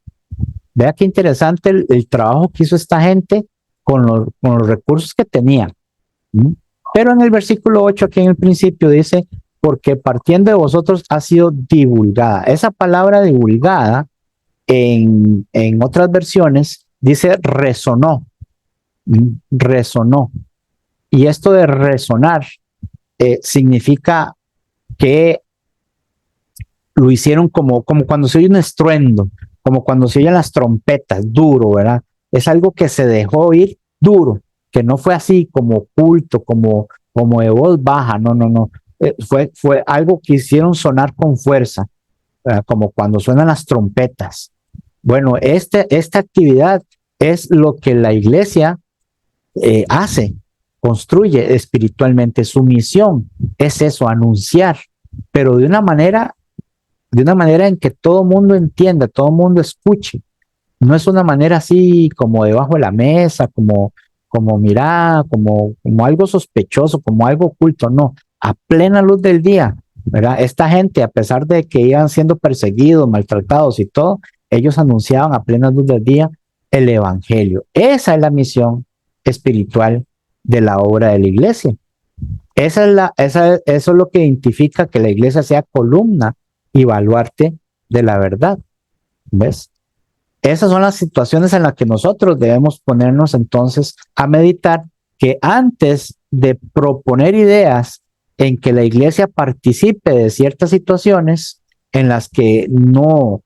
Vea qué interesante el trabajo que hizo esta gente con los recursos que tenía. ¿Mm? Pero en el versículo 8, aquí en el principio dice, porque partiendo de vosotros ha sido divulgada. Esa palabra divulgada en otras versiones dice resonó, resonó. Y esto de resonar significa que lo hicieron como cuando se oye un estruendo, como cuando se oyen las trompetas, duro, ¿verdad? Es algo que se dejó oír duro, que no fue así como oculto, como de voz baja, no, no, no. Fue algo que hicieron sonar con fuerza, ¿verdad? Como cuando suenan las trompetas. Bueno, esta actividad es lo que la iglesia hace, construye espiritualmente. Su misión es eso, anunciar, pero de una manera en que todo mundo entienda, todo mundo escuche. No es una manera así como debajo de la mesa, como mira, como algo sospechoso, como algo oculto, no, a plena luz del día, ¿verdad? Esta gente, a pesar de que iban siendo perseguidos, maltratados y todo, ellos anunciaban a plena luz del día el evangelio. Esa es la misión espiritual de la obra de la iglesia. Eso es lo que identifica que la iglesia sea columna y baluarte de la verdad. ¿Ves? Esas son las situaciones en las que nosotros debemos ponernos entonces a meditar, que antes de proponer ideas en que la iglesia participe de ciertas situaciones en las que no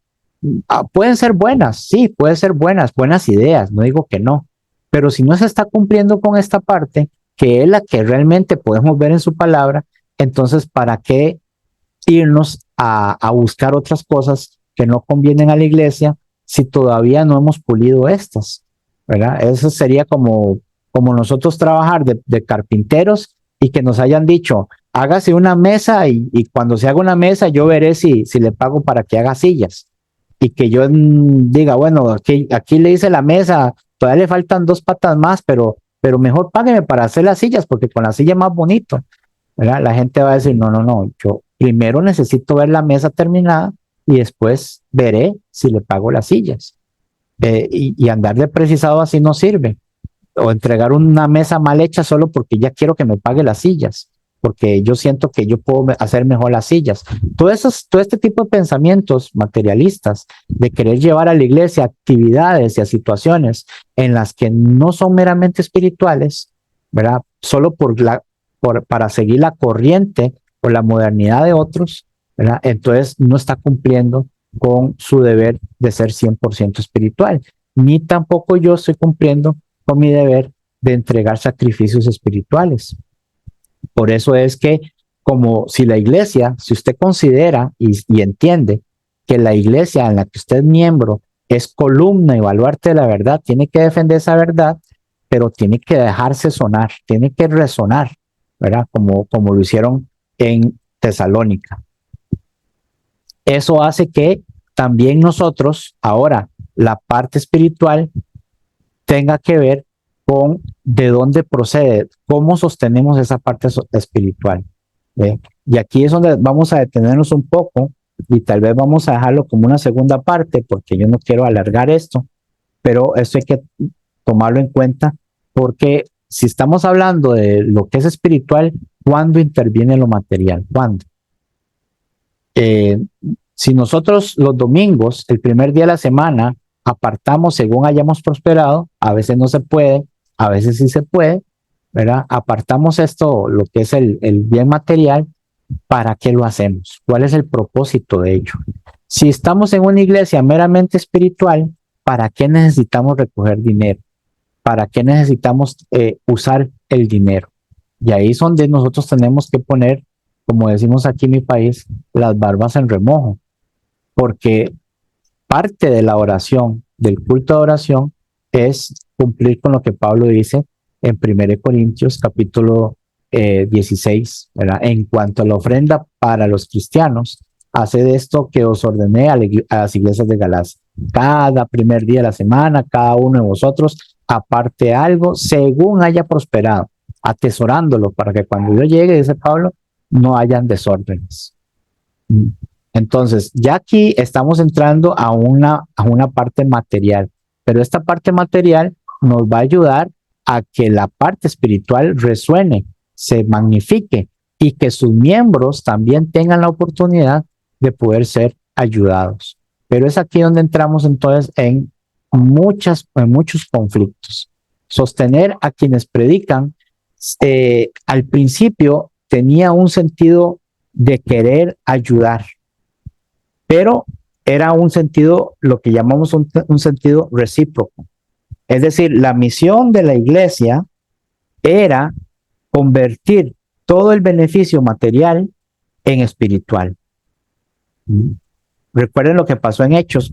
pueden ser buenas, sí, pueden ser buenas ideas, no digo que no, pero si no se está cumpliendo con esta parte, que es la que realmente podemos ver en su palabra, entonces, ¿para qué irnos a buscar otras cosas que no convienen a la iglesia si todavía no hemos pulido estas? ¿Verdad? Eso sería como nosotros trabajar de carpinteros y que nos hayan dicho, hágase una mesa y cuando se haga una mesa yo veré si le pago para que haga sillas. Y que yo diga, bueno, aquí le hice la mesa, todavía le faltan 2 patas más, pero mejor págueme para hacer las sillas porque con la silla es más bonito. ¿Verdad? La gente va a decir, no, no, no, yo primero necesito ver la mesa terminada y después veré si le pago las sillas. Y andar de precisado así no sirve. O entregar una mesa mal hecha solo porque ya quiero que me pague las sillas, porque yo siento que yo puedo hacer mejor las sillas. Todo este tipo de pensamientos materialistas de querer llevar a la iglesia actividades y a situaciones en las que no son meramente espirituales, ¿verdad? Solo para seguir la corriente o la modernidad de otros, ¿verdad? Entonces no está cumpliendo con su deber de ser 100% espiritual, ni tampoco yo estoy cumpliendo con mi deber de entregar sacrificios espirituales. Por eso es que, como si la iglesia, si usted considera y entiende que la iglesia en la que usted es miembro es columna y baluarte de la verdad, tiene que defender esa verdad, pero tiene que dejarse sonar, tiene que resonar, ¿verdad? Como lo hicieron en Tesalónica. Eso hace que también nosotros, ahora, la parte espiritual tenga que ver con de dónde procede, cómo sostenemos esa parte espiritual. ¿Ve? Y aquí es donde vamos a detenernos un poco y tal vez vamos a dejarlo como una segunda parte porque yo no quiero alargar esto, pero esto hay que tomarlo en cuenta porque si estamos hablando de lo que es espiritual, ¿cuándo interviene lo material? ¿Cuándo? Eh, si nosotros los domingos, el primer día de la semana, apartamos según hayamos prosperado, a veces no se puede, a veces sí se puede, ¿verdad? Apartamos esto, lo que es el bien material, ¿para qué lo hacemos? ¿Cuál es el propósito de ello? Si estamos en una iglesia meramente espiritual, ¿para qué necesitamos recoger dinero? ¿Para qué necesitamos usar el dinero? Y ahí es donde nosotros tenemos que poner, como decimos aquí en mi país, las barbas en remojo, porque parte de la oración, del culto de oración, es cumplir con lo que Pablo dice en 1 Corintios capítulo 16, ¿verdad? En cuanto a la ofrenda para los cristianos, haced esto que os ordené a las iglesias de Galacia. Cada primer día de la semana, cada uno de vosotros aparte algo según haya prosperado, atesorándolo para que cuando yo llegue, dice Pablo, no hayan desórdenes. Entonces, ya aquí estamos entrando a una parte material, pero esta parte material nos va a ayudar a que la parte espiritual resuene, se magnifique y que sus miembros también tengan la oportunidad de poder ser ayudados. Pero es aquí donde entramos entonces en muchos conflictos. Sostener a quienes predican al principio tenía un sentido de querer ayudar, pero era un sentido, lo que llamamos un sentido recíproco. Es decir, la misión de la iglesia era convertir todo el beneficio material en espiritual. Recuerden lo que pasó en Hechos,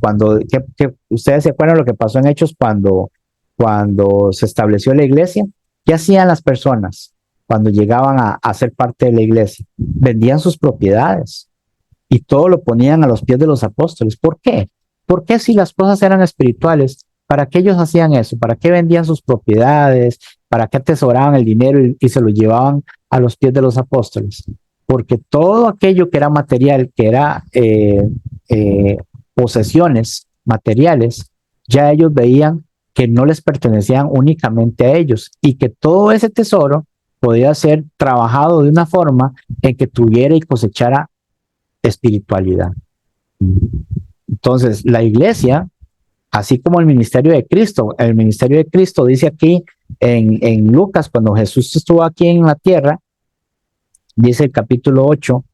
ustedes se acuerdan lo que pasó en Hechos cuando se estableció la iglesia. ¿Qué hacían las personas cuando llegaban a ser parte de la iglesia? Vendían sus propiedades y todo lo ponían a los pies de los apóstoles. ¿Por qué? Porque si las cosas eran espirituales, ¿para qué ellos hacían eso? ¿Para qué vendían sus propiedades? ¿Para qué atesoraban el dinero y se lo llevaban a los pies de los apóstoles? Porque todo aquello que era material, que era posesiones materiales, ya ellos veían que no les pertenecían únicamente a ellos y que todo ese tesoro podía ser trabajado de una forma en que tuviera y cosechara espiritualidad. Entonces, la iglesia, así como el ministerio de Cristo dice aquí en Lucas, cuando Jesús estuvo aquí en la tierra, dice el capítulo 8,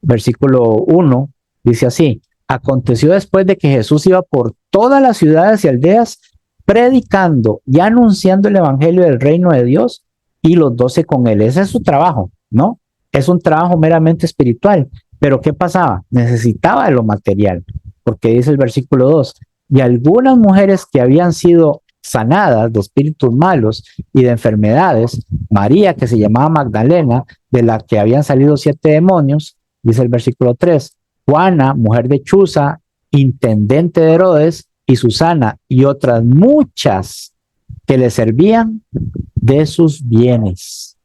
versículo 1, dice así: aconteció después de que Jesús iba por todas las ciudades y aldeas predicando y anunciando el evangelio del reino de Dios, y los 12 con él. Ese es su trabajo, ¿no? Es un trabajo meramente espiritual. Pero ¿qué pasaba? Necesitaba de lo material, porque dice el versículo 2, y algunas mujeres que habían sido sanadas de espíritus malos y de enfermedades, María, que se llamaba Magdalena, de la que habían salido 7 demonios, dice el versículo 3, Juana, mujer de Chuza, intendente de Herodes, y Susana, y otras muchas que le servían de sus bienes.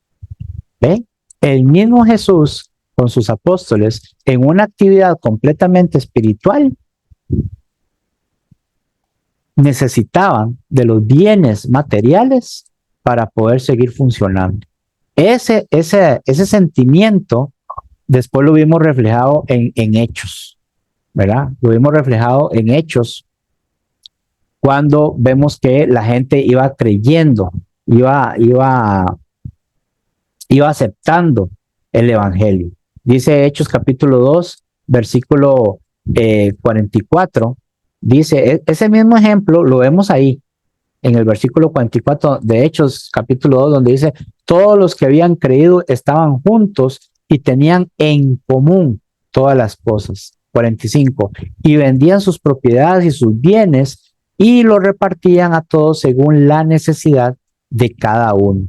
¿Ve? El mismo Jesús con sus apóstoles, en una actividad completamente espiritual, necesitaban de los bienes materiales para poder seguir funcionando. Ese sentimiento después lo vimos reflejado en Hechos, ¿verdad? Lo vimos reflejado en Hechos cuando vemos que la gente iba creyendo, iba aceptando el evangelio. Dice Hechos capítulo 2, versículo 44, dice, ese mismo ejemplo lo vemos ahí, en el versículo 44 de Hechos capítulo 2, donde dice, todos los que habían creído estaban juntos y tenían en común todas las cosas. 45, y vendían sus propiedades y sus bienes y los repartían a todos según la necesidad de cada uno.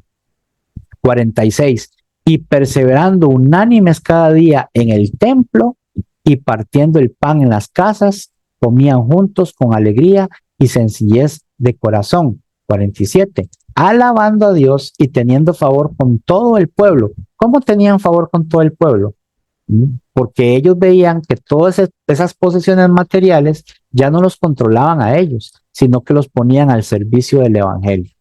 46, y perseverando unánimes cada día en el templo y partiendo el pan en las casas, comían juntos con alegría y sencillez de corazón. 47, alabando a Dios y teniendo favor con todo el pueblo. ¿Cómo tenían favor con todo el pueblo? Porque ellos veían que todas esas posesiones materiales ya no los controlaban a ellos, sino que los ponían al servicio del evangelio.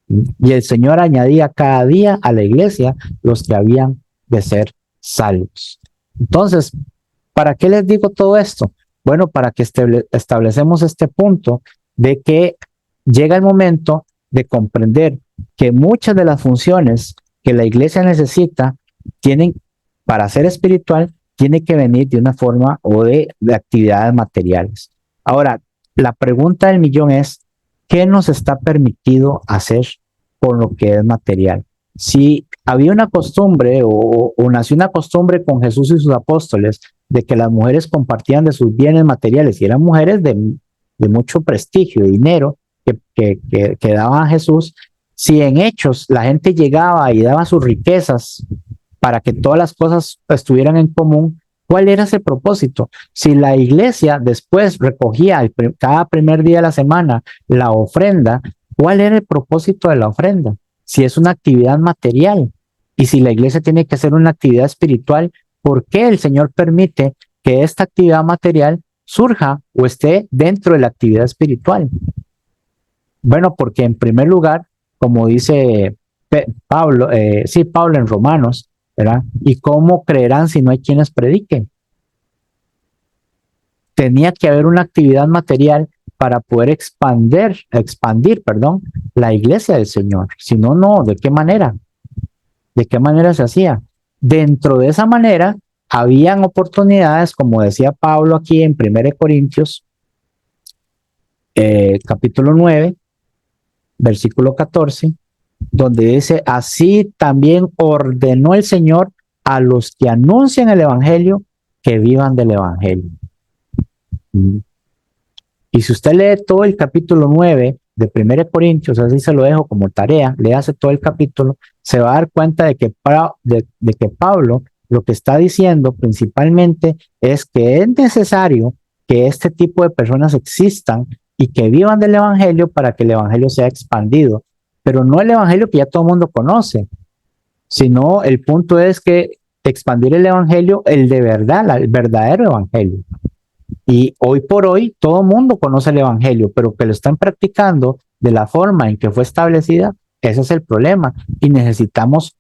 Y el Señor añadía cada día a la iglesia los que habían de ser salvos. Entonces, ¿para qué les digo todo esto? Bueno, para que establecemos este punto de que llega el momento de comprender que muchas de las funciones que la iglesia necesita tienen, para ser espiritual, tiene que venir de una forma o de actividades materiales. Ahora, la pregunta del millón es, ¿qué nos está permitido hacer con lo que es material? Si había una costumbre o nació una costumbre con Jesús y sus apóstoles de que las mujeres compartían de sus bienes materiales y eran mujeres de mucho prestigio, de dinero que daban a Jesús, si en Hechos la gente llegaba y daba sus riquezas para que todas las cosas estuvieran en común, ¿cuál era ese propósito? Si la iglesia después recogía cada primer día de la semana la ofrenda, ¿cuál era el propósito de la ofrenda? Si es una actividad material y si la iglesia tiene que hacer una actividad espiritual, ¿por qué el Señor permite que esta actividad material surja o esté dentro de la actividad espiritual? Bueno, porque en primer lugar, como dice Pablo, Pablo en Romanos, ¿verdad? ¿Y cómo creerán si no hay quienes prediquen? Tenía que haber una actividad material para poder expandir, la iglesia del Señor. Si no, no, ¿de qué manera? ¿De qué manera se hacía? Dentro de esa manera, habían oportunidades, como decía Pablo aquí en 1 Corintios, capítulo 9, versículo 14, donde dice, así también ordenó el Señor a los que anuncian el Evangelio que vivan del Evangelio. Y si usted lee todo el capítulo 9 de 1 Corintios, así se lo dejo como tarea, le hace todo el capítulo, se va a dar cuenta de que Pablo lo que está diciendo principalmente es que es necesario que este tipo de personas existan y que vivan del Evangelio para que el Evangelio sea expandido. Pero no el Evangelio que ya todo el mundo conoce, sino el punto es que expandir el Evangelio, el de verdad, el verdadero Evangelio. Y hoy por hoy todo el mundo conoce el Evangelio, pero que lo están practicando de la forma en que fue establecida, ese es el problema. Y necesitamos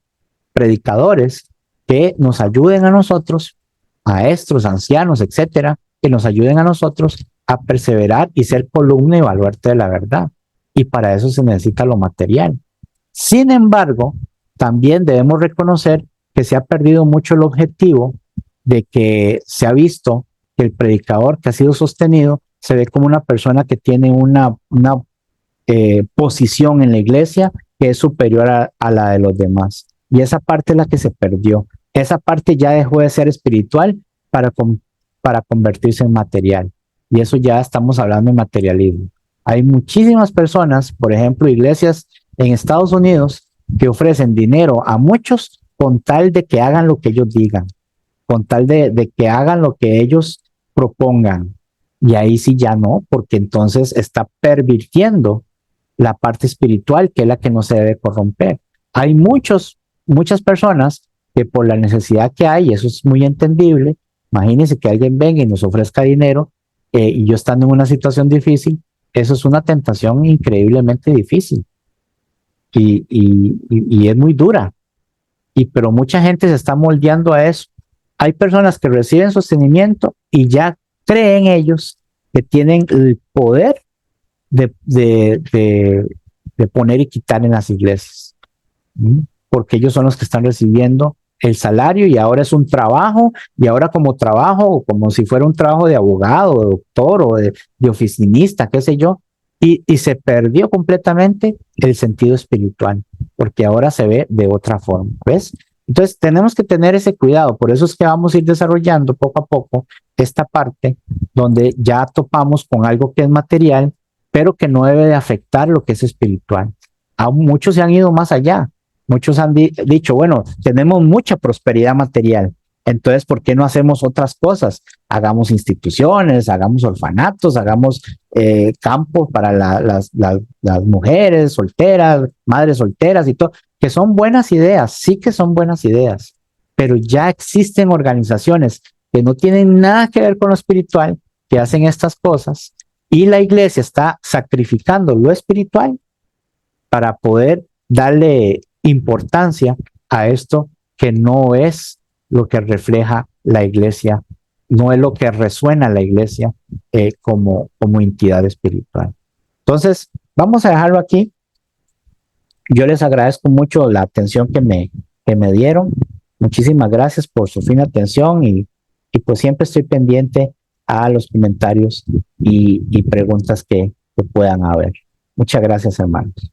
predicadores que nos ayuden a nosotros, maestros, ancianos, etcétera, que nos ayuden a nosotros a perseverar y ser columna y baluarte de la verdad. Y para eso se necesita lo material. Sin embargo, también debemos reconocer que se ha perdido mucho el objetivo de que se ha visto que el predicador que ha sido sostenido se ve como una persona que tiene una posición en la iglesia que es superior a la de los demás. Y esa parte es la que se perdió. Esa parte ya dejó de ser espiritual para convertirse en material. Y eso ya estamos hablando de materialismo. Hay muchísimas personas, por ejemplo, iglesias en Estados Unidos que ofrecen dinero a muchos con tal de que hagan lo que ellos digan, con tal de que hagan lo que ellos propongan. Y ahí sí ya no, porque entonces está pervirtiendo la parte espiritual, que es la que no se debe corromper. Hay muchas personas que por la necesidad que hay, y eso es muy entendible, imagínense que alguien venga y nos ofrezca dinero y yo estando en una situación difícil, eso es una tentación increíblemente difícil y es muy dura. Pero mucha gente se está moldeando a eso. Hay personas que reciben sostenimiento y ya creen ellos que tienen el poder de poner y quitar en las iglesias, porque ellos son los que están recibiendo el salario y ahora es un trabajo, y ahora como trabajo, como si fuera un trabajo de abogado, de doctor o de oficinista, qué sé yo, y se perdió completamente el sentido espiritual, porque ahora se ve de otra forma, ¿ves? Entonces tenemos que tener ese cuidado, por eso es que vamos a ir desarrollando poco a poco esta parte donde ya topamos con algo que es material, pero que no debe de afectar lo que es espiritual. Aún muchos se han ido más allá, muchos han dicho, bueno, tenemos mucha prosperidad material, entonces, ¿por qué no hacemos otras cosas? Hagamos instituciones, hagamos orfanatos, hagamos campos para las mujeres solteras, madres solteras y todo, que son buenas ideas, sí que son buenas ideas, pero ya existen organizaciones que no tienen nada que ver con lo espiritual, que hacen estas cosas, y la iglesia está sacrificando lo espiritual para poder darle importancia a esto que no es lo que refleja la iglesia, no es lo que resuena la iglesia como entidad espiritual. Entonces, vamos a dejarlo aquí. Yo les agradezco mucho la atención que me dieron. Muchísimas gracias por su fina atención y pues siempre estoy pendiente a los comentarios y preguntas que puedan haber. Muchas gracias, hermanos.